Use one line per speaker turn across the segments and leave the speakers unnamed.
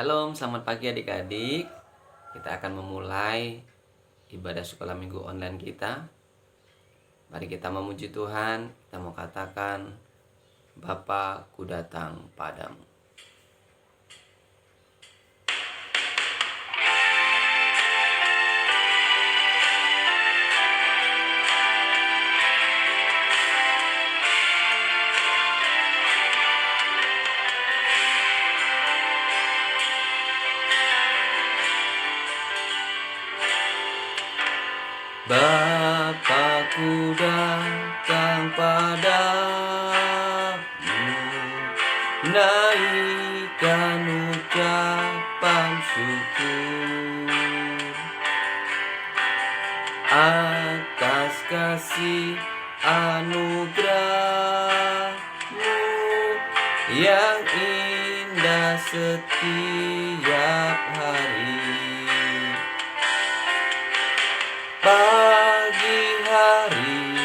Shalom, selamat pagi adik-adik. Kita akan memulai ibadah sekolah minggu online kita. Mari kita memuji Tuhan. Kita mau katakan, Bapa, ku datang padamu. Bapa, ku datang padamu, naikkan ucapan syukur atas kasih anugerah-Mu yang indah setiap hari. Pagi hari,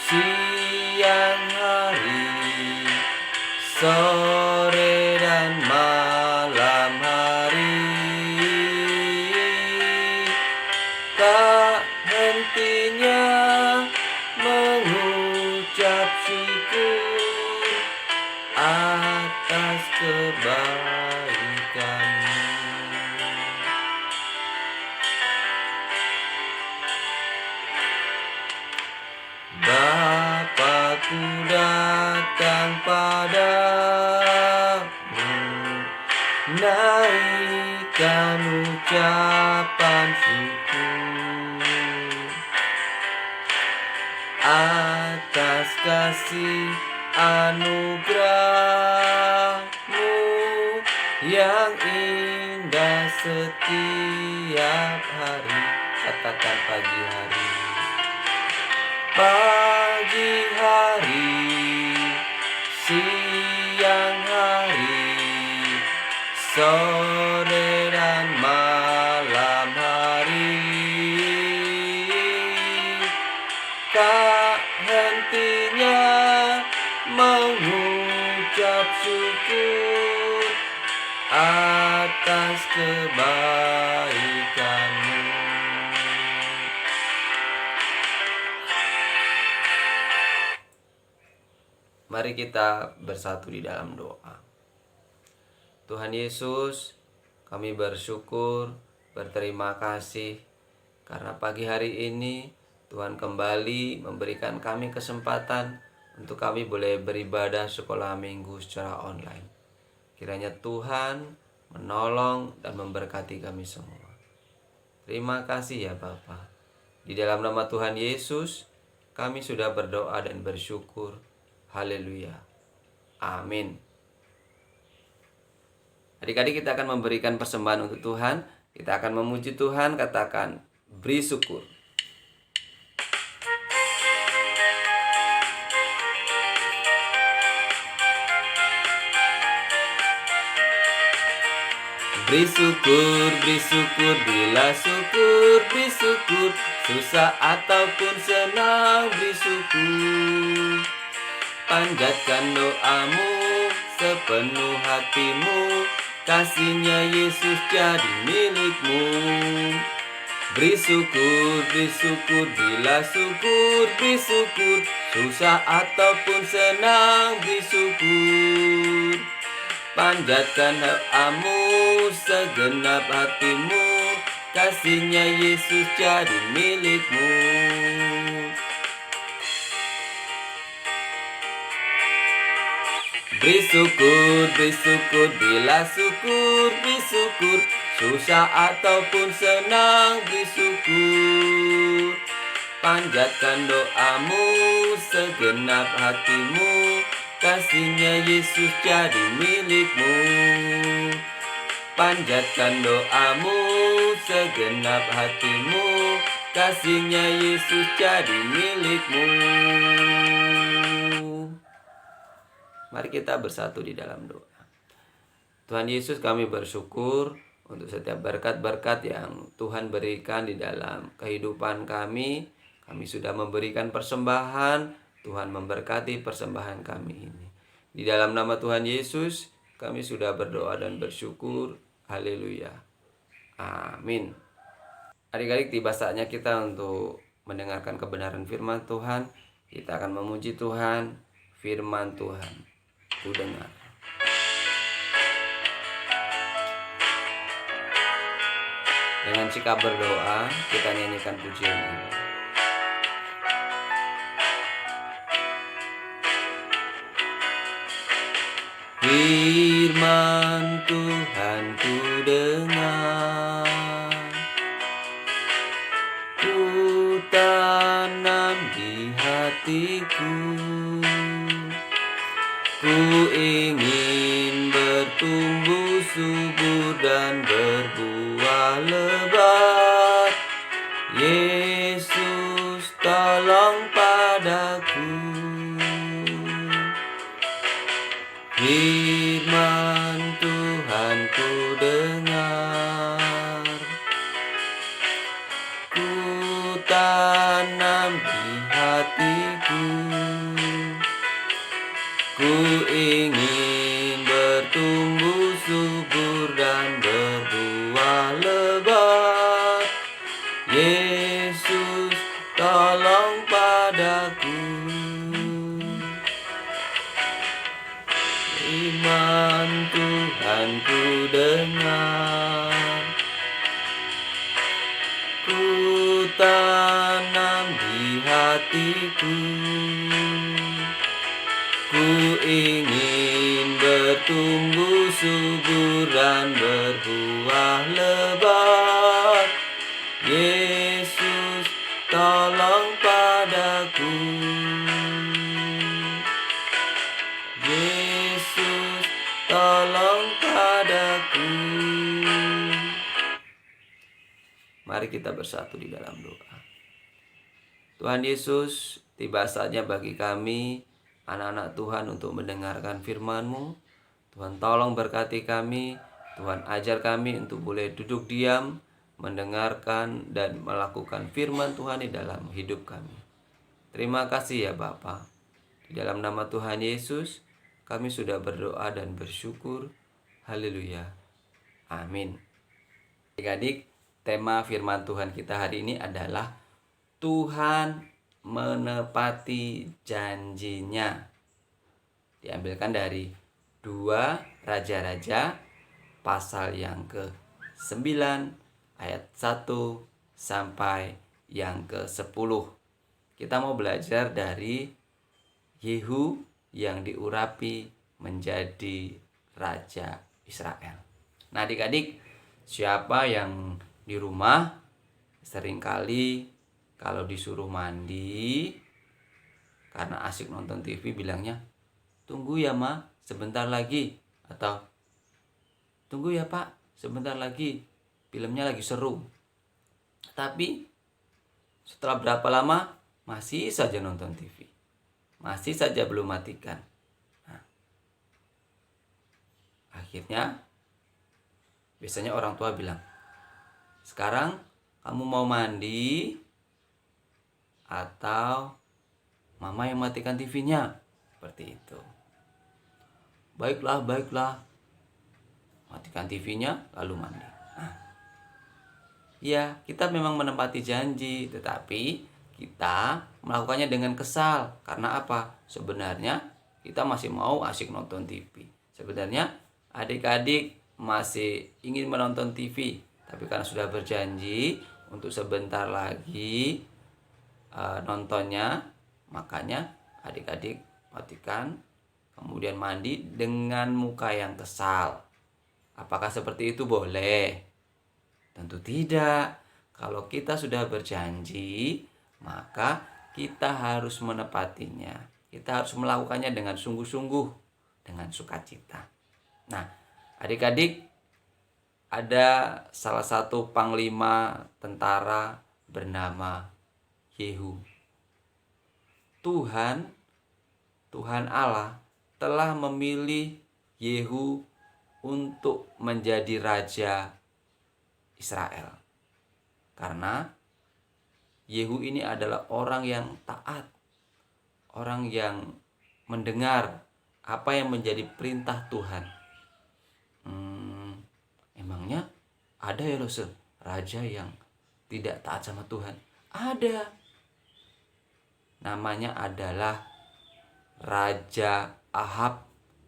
siang hari, sore dan malam hari, tak hentinya mengucap syukur atas kebaikan-Mu. Bapa, ku datang padamu, naikkan ucapan syukur atas kasih anugerah-Mu yang indah setiap hari. Katakan pagi hari. Pagi hari, siang hari, sore dan malam hari, tak hentinya mengucap syukur atas kebaikan-Mu. Mari kita bersatu di dalam doa. Tuhan Yesus, kami bersyukur, berterima kasih karena pagi hari ini Tuhan kembali memberikan kami kesempatan untuk kami boleh beribadah sekolah minggu secara online. Kiranya Tuhan menolong dan memberkati kami semua. Terima kasih ya Bapa. Di dalam nama Tuhan Yesus, kami sudah berdoa dan bersyukur. Haleluya. Amin. Adik-adik, kita akan memberikan persembahan untuk Tuhan. Kita akan memuji Tuhan, katakan, beri syukur. Beri syukur, bila syukur, beri syukur. Susah ataupun senang, beri syukur. Panjatkan doamu sepenuh hatimu, kasihnya Yesus jadi milikmu. Beri syukur, bila syukur, beri syukur. Susah ataupun senang, beri syukur. Panjatkan doamu segenap hatimu, kasihnya Yesus jadi milikmu. Beri syukur, bila syukur, beri syukur. Susah ataupun senang, beri syukur. Panjatkan doamu segenap hatimu, kasihnya Yesus jadi milikmu. Panjatkan doamu segenap hatimu, kasihnya Yesus jadi milikmu. Mari kita bersatu di dalam doa. Tuhan Yesus, kami bersyukur untuk setiap berkat-berkat yang Tuhan berikan di dalam kehidupan kami. Kami sudah memberikan persembahan, Tuhan memberkati persembahan kami ini. Di dalam nama Tuhan Yesus, kami sudah berdoa dan bersyukur. Haleluya. Amin. Adik-adik, tiba saatnya kita untuk mendengarkan kebenaran firman Tuhan. Kita akan memuji Tuhan. Firman Tuhan, ku dengar. Dengan sikap berdoa, kita nyanyikan pujian ini. Firman Tuhan ku dengar, ku tanam di hatiku, ku ingin bertumbuh subur dan berbuah lebat. Yesus, tolong padaku. Firman Tuhan ku dengar, ku tanam di hatiku, ku ingin bertumbuh subur dan berbuah lebat. Yesus, tolong padaku. Firman Tuhan ku dengar, ku tanam di hatiku, ku ingin bertumbuh subur dan berbuah lebat. Yesus, tolong padaku. Yesus, tolong padaku. Mari kita bersatu di dalam doa. Tuhan Yesus, tiba saatnya bagi kami, anak-anak Tuhan, untuk mendengarkan firman-Mu. Tuhan, tolong berkati kami. Tuhan, ajar kami untuk boleh duduk diam, mendengarkan dan melakukan firman Tuhan di dalam hidup kami. Terima kasih ya Bapa. Di dalam nama Tuhan Yesus, kami sudah berdoa dan bersyukur. Haleluya. Amin. Adik-adik, tema firman Tuhan kita hari ini adalah Tuhan menepati janjinya. Diambilkan dari 2 Raja-Raja pasal yang ke-9 ayat 1 sampai yang ke-10. Kita mau belajar dari Yehu yang diurapi menjadi raja Israel. Nah adik-adik, siapa yang di rumah seringkali kalau disuruh mandi karena asik nonton TV bilangnya, "Tunggu ya Ma, sebentar lagi." Atau, "Tunggu ya Pak, sebentar lagi, filmnya lagi seru." Tapi setelah berapa lama masih saja nonton TV, masih saja belum matikan. Nah, akhirnya biasanya orang tua bilang, "Sekarang kamu mau mandi atau Mama yang matikan TV-nya?" Seperti itu. Baiklah. Matikan TV-nya lalu mandi. Nah, ya, kita memang menepati janji, tetapi kita melakukannya dengan kesal. Karena apa? Sebenarnya kita masih mau asik nonton TV. Sebenarnya adik-adik masih ingin menonton TV, tapi karena sudah berjanji untuk sebentar lagi nontonnya, makanya adik-adik matikan, kemudian mandi dengan muka yang kesal. Apakah seperti itu boleh? Tentu tidak. Kalau kita sudah berjanji, maka kita harus menepatinya. Kita harus melakukannya dengan sungguh-sungguh, dengan sukacita. Nah, adik-adik, ada salah satu panglima tentara bernama Yehu. Tuhan Allah telah memilih Yehu untuk menjadi raja Israel. Karena Yehu ini adalah orang yang taat, orang yang mendengar apa yang menjadi perintah Tuhan. Ada ya loh, raja yang tidak taat sama Tuhan. Ada. Namanya adalah Raja Ahab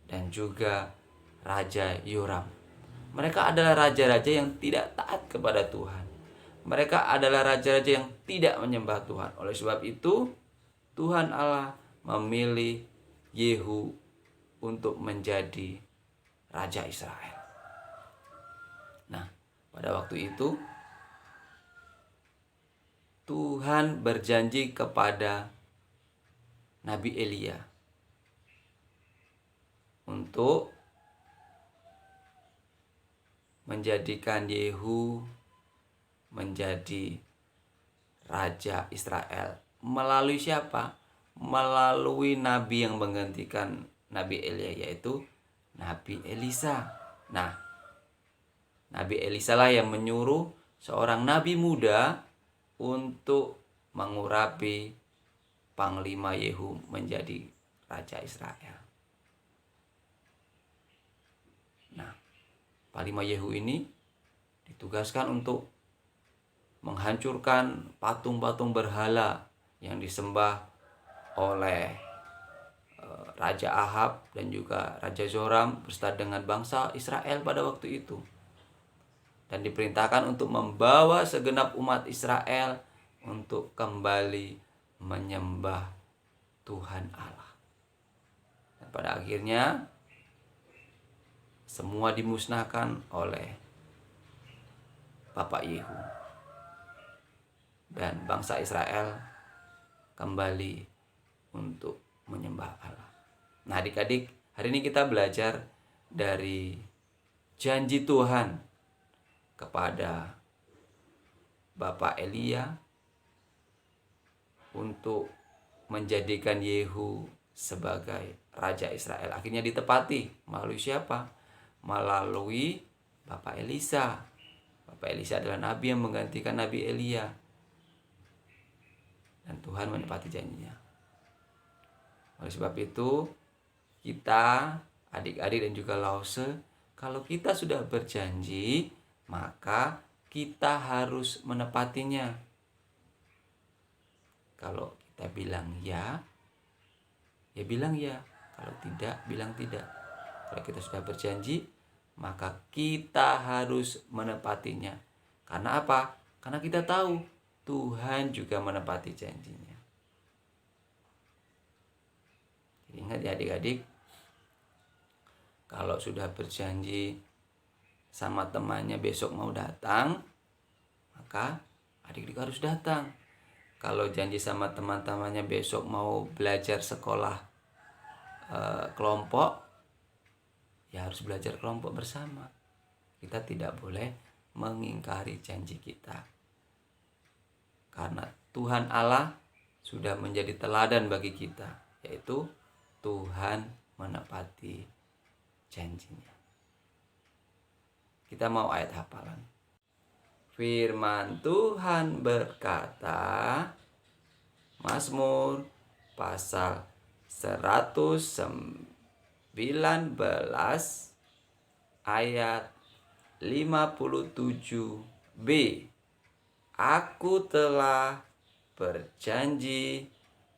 dan juga Raja Yoram. Mereka adalah raja-raja yang tidak taat kepada Tuhan. Mereka adalah raja-raja yang tidak menyembah Tuhan. Oleh sebab itu, Tuhan Allah memilih Yehu untuk menjadi Raja Israel. Nah, pada waktu itu Tuhan berjanji kepada Nabi Elia untuk menjadikan Yehu menjadi Raja Israel. Melalui siapa? Melalui nabi yang menggantikan Nabi Elia, yaitu Nabi Elisa. Nah, Nabi Elisa lah yang menyuruh seorang nabi muda untuk mengurapi Panglima Yehu menjadi Raja Israel. Nah, Panglima Yehu ini ditugaskan untuk menghancurkan patung-patung berhala yang disembah oleh Raja Ahab dan juga Raja Joram beserta dengan bangsa Israel pada waktu itu. Dan diperintahkan untuk membawa segenap umat Israel untuk kembali menyembah Tuhan Allah. Dan pada akhirnya semua dimusnahkan oleh Bapak Yehu. Dan bangsa Israel kembali untuk menyembah Allah. Nah, adik-adik, hari ini kita belajar dari janji Tuhan kepada Bapak Elia untuk menjadikan Yehu sebagai Raja Israel. Akhirnya ditepati melalui siapa? Melalui Bapak Elisa. Bapak Elisa adalah nabi yang menggantikan Nabi Elia. Dan Tuhan menepati janjinya. Oleh sebab itu, kita, adik-adik dan juga Lause, kalau kita sudah berjanji, maka kita harus menepatinya. Kalau kita bilang ya, ya bilang ya. Kalau tidak, bilang tidak. Kalau kita sudah berjanji, maka kita harus menepatinya. Karena apa? Karena kita tahu Tuhan juga menepati janjinya. Jadi ingat ya adik-adik, kalau sudah berjanji sama temannya besok mau datang, maka adik-adik harus datang. Kalau janji sama teman-temannya besok mau belajar sekolah kelompok, ya harus belajar kelompok bersama. Kita tidak boleh mengingkari janji kita. Karena Tuhan Allah sudah menjadi teladan bagi kita, yaitu Tuhan menepati janjinya. Kita mau ayat hafalan. Firman Tuhan berkata, Mazmur pasal 119 ayat 57b. Aku telah berjanji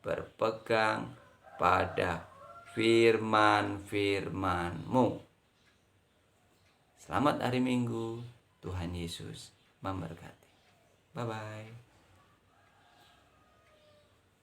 berpegang pada firman-firman-Mu. Selamat hari Minggu, Tuhan Yesus memberkati. Bye-bye.